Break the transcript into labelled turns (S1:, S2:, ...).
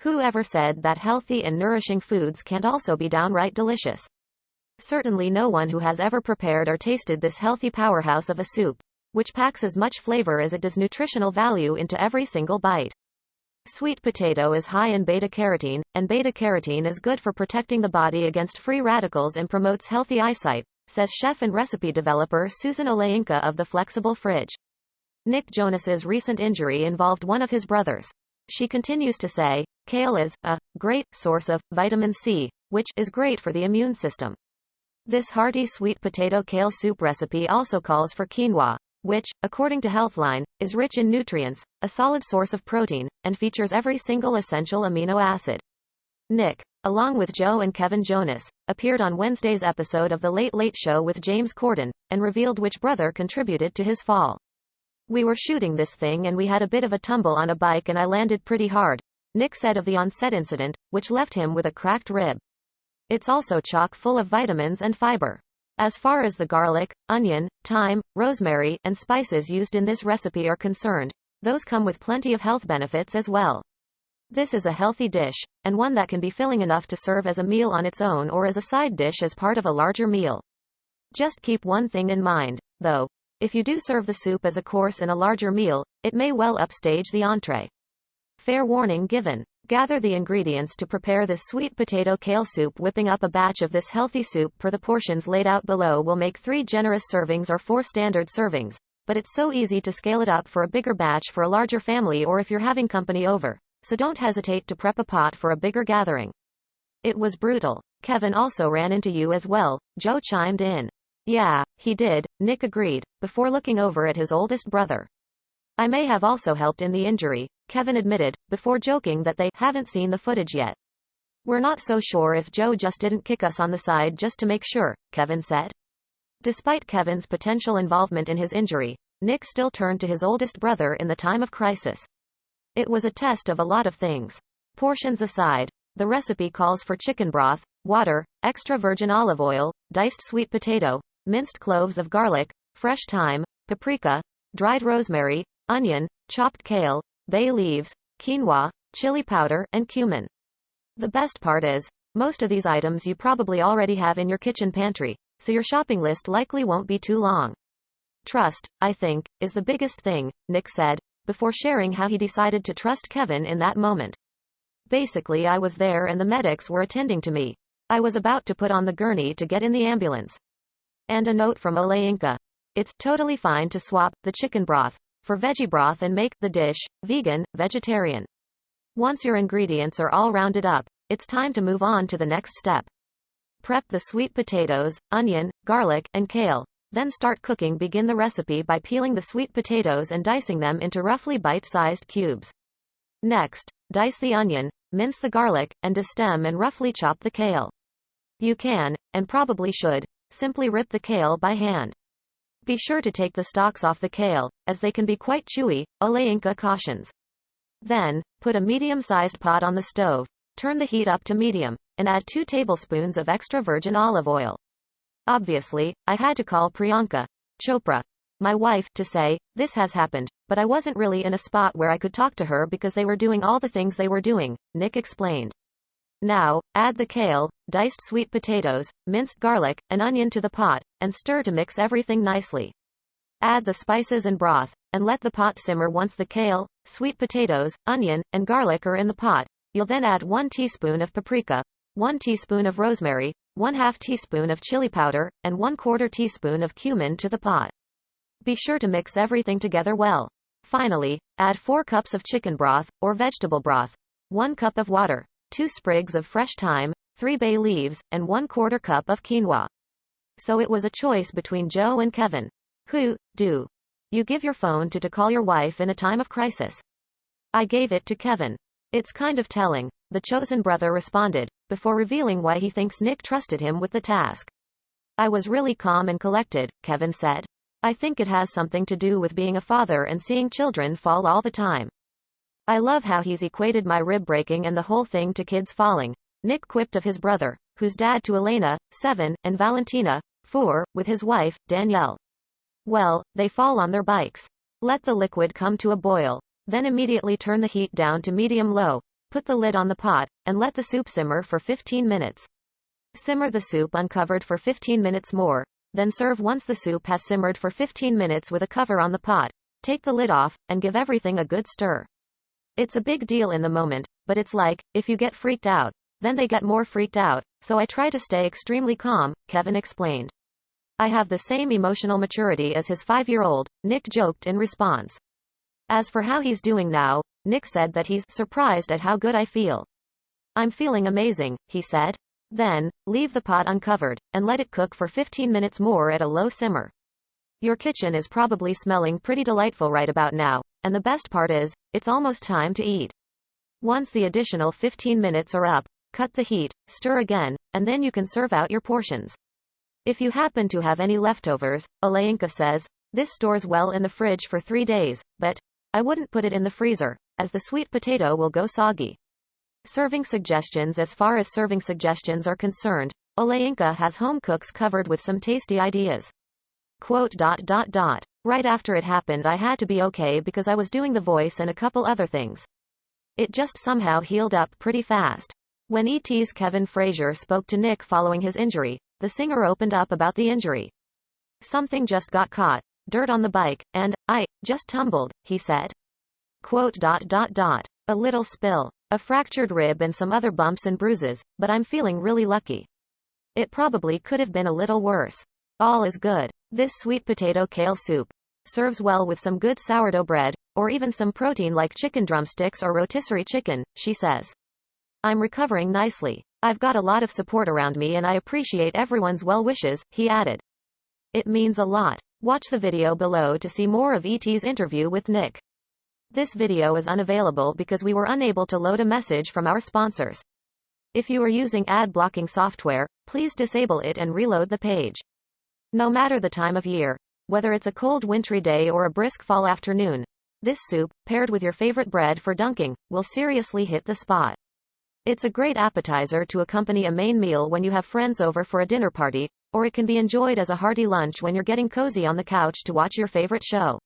S1: Who ever said that healthy and nourishing foods can't also be downright delicious? Certainly no one who has ever prepared or tasted this healthy powerhouse of a soup, which packs as much flavor as it does nutritional value into every single bite. Sweet potato is high in beta-carotene, and beta-carotene is good for protecting the body against free radicals and promotes healthy eyesight, says chef and recipe developer Susan Oleinka of the Flexible Fridge. Nick Jonas's recent injury involved one of his brothers. She continues to say, kale is a great source of vitamin C, which is great for the immune system. This hearty sweet potato kale soup recipe also calls for quinoa, which, according to Healthline, is rich in nutrients, a solid source of protein, and features every single essential amino acid. Nick, along with Joe and Kevin Jonas, appeared on Wednesday's episode of The Late Late Show with James Corden, and revealed which brother contributed to his fall. We were shooting this thing and we had a bit of a tumble on a bike and I landed pretty hard, Nick said of the on-set incident, which left him with a cracked rib. It's also chock full of vitamins and fiber. As far as the garlic, onion, thyme, rosemary, and spices used in this recipe are concerned, those come with plenty of health benefits as well. This is a healthy dish, and one that can be filling enough to serve as a meal on its own or as a side dish as part of a larger meal. Just keep one thing in mind, though. If you do serve the soup as a course in a larger meal, it may well upstage the entree. Fair warning given. Gather the ingredients to prepare this sweet potato kale soup. Whipping up a batch of this healthy soup per the portions laid out below will make 3 generous servings or 4 standard servings, but it's so easy to scale it up for a bigger batch for a larger family or if you're having company over, so don't hesitate to prep a pot for a bigger gathering. It was brutal. Kevin also ran into you as well, Joe chimed in. Yeah, he did, Nick agreed, before looking over at his oldest brother. I may have also helped in the injury, Kevin admitted, before joking that they haven't seen the footage yet. We're not so sure if Joe just didn't kick us on the side just to make sure, Kevin said. Despite Kevin's potential involvement in his injury, Nick still turned to his oldest brother in the time of crisis. It was a test of a lot of things. Portions aside, the recipe calls for chicken broth, water, extra virgin olive oil, diced sweet potato, minced cloves of garlic, fresh thyme, paprika, dried rosemary, onion, chopped kale, bay leaves, quinoa, chili powder, and cumin. The best part is, most of these items you probably already have in your kitchen pantry, so your shopping list likely won't be too long. Trust, I think, is the biggest thing, Nick said, before sharing how he decided to trust Kevin in that moment. Basically, I was there and the medics were attending to me. I was about to put on the gurney to get in the ambulance. And a note from Oleinka. It's totally fine to swap the chicken broth for veggie broth and make the dish vegan, vegetarian. Once your ingredients are all rounded up, it's time to move on to the next step. Prep the sweet potatoes, onion, garlic, and kale. Then start cooking. Begin the recipe by peeling the sweet potatoes and dicing them into roughly bite-sized cubes. Next, dice the onion, mince the garlic, and destem and roughly chop the kale. You can, and probably should, simply rip the kale by hand. Be sure to take the stalks off the kale, as they can be quite chewy, Oleinka cautions. Then, put a medium-sized pot on the stove, turn the heat up to medium, and add 2 tablespoons of extra virgin olive oil. Obviously, I had to call Priyanka Chopra, my wife, to say, this has happened, but I wasn't really in a spot where I could talk to her because they were doing all the things they were doing, Nick explained. Now, add the kale, diced sweet potatoes, minced garlic, and onion to the pot, and stir to mix everything nicely. Add the spices and broth, and let the pot simmer. Once the kale, sweet potatoes, onion, and garlic are in the pot, you'll then add 1 teaspoon of paprika, 1 teaspoon of rosemary, 1/2 teaspoon of chili powder, and 1/4 teaspoon of cumin to the pot. Be sure to mix everything together well. Finally, add 4 cups of chicken broth, or vegetable broth, 1 cup of water, 2 sprigs of fresh thyme, 3 bay leaves, and 1/4 cup of quinoa. So it was a choice between Joe and Kevin. Who do you give your phone to call your wife in a time of crisis? I gave it to Kevin. It's kind of telling, the chosen brother responded, before revealing why he thinks Nick trusted him with the task. I was really calm and collected, Kevin said. I think it has something to do with being a father and seeing children fall all the time. I love how he's equated my rib breaking and the whole thing to kids falling, Nick quipped of his brother, who's dad to Elena, 7, and Valentina, 4, with his wife, Danielle. Well, they fall on their bikes. Let the liquid come to a boil, then immediately turn the heat down to medium-low, put the lid on the pot, and let the soup simmer for 15 minutes. Simmer the soup uncovered for 15 minutes more, then serve once the soup has simmered for 15 minutes with a cover on the pot. Take the lid off, and give everything a good stir. It's a big deal in the moment, but it's like, if you get freaked out, then they get more freaked out, so I try to stay extremely calm, Kevin explained. I have the same emotional maturity as his 5-year-old, Nick joked in response. As for how he's doing now, Nick said that he's surprised at how good I feel. I'm feeling amazing, he said. Then, leave the pot uncovered, and let it cook for 15 minutes more at a low simmer. Your kitchen is probably smelling pretty delightful right about now, and the best part is, it's almost time to eat. Once the additional 15 minutes are up, cut the heat, stir again, and then you can serve out your portions. If you happen to have any leftovers, Olayinka says, this stores well in the fridge for 3 days, but I wouldn't put it in the freezer, as the sweet potato will go soggy. Serving suggestions. As far as serving suggestions are concerned, Olayinka has home cooks covered with some tasty ideas. Quote, Right after it happened I had to be okay because I was doing the voice and a couple other things. It just somehow healed up pretty fast. When ET's Kevin Frazier spoke to Nick following his injury, the singer opened up about the injury. Something just got caught, dirt on the bike, and I just tumbled, he said. Quote, A little spill, a fractured rib and some other bumps and bruises, but I'm feeling really lucky. It probably could have been a little worse. All is good. This sweet potato kale soup serves well with some good sourdough bread, or even some protein like chicken drumsticks or rotisserie chicken, she says. I'm recovering nicely. I've got a lot of support around me and I appreciate everyone's well wishes, he added. It means a lot. Watch the video below to see more of ET's interview with Nick. This video is unavailable because we were unable to load a message from our sponsors. If you are using ad blocking software, please disable it and reload the page. No matter the time of year, whether it's a cold wintry day or a brisk fall afternoon, this soup, paired with your favorite bread for dunking, will seriously hit the spot. It's a great appetizer to accompany a main meal when you have friends over for a dinner party, or it can be enjoyed as a hearty lunch when you're getting cozy on the couch to watch your favorite show.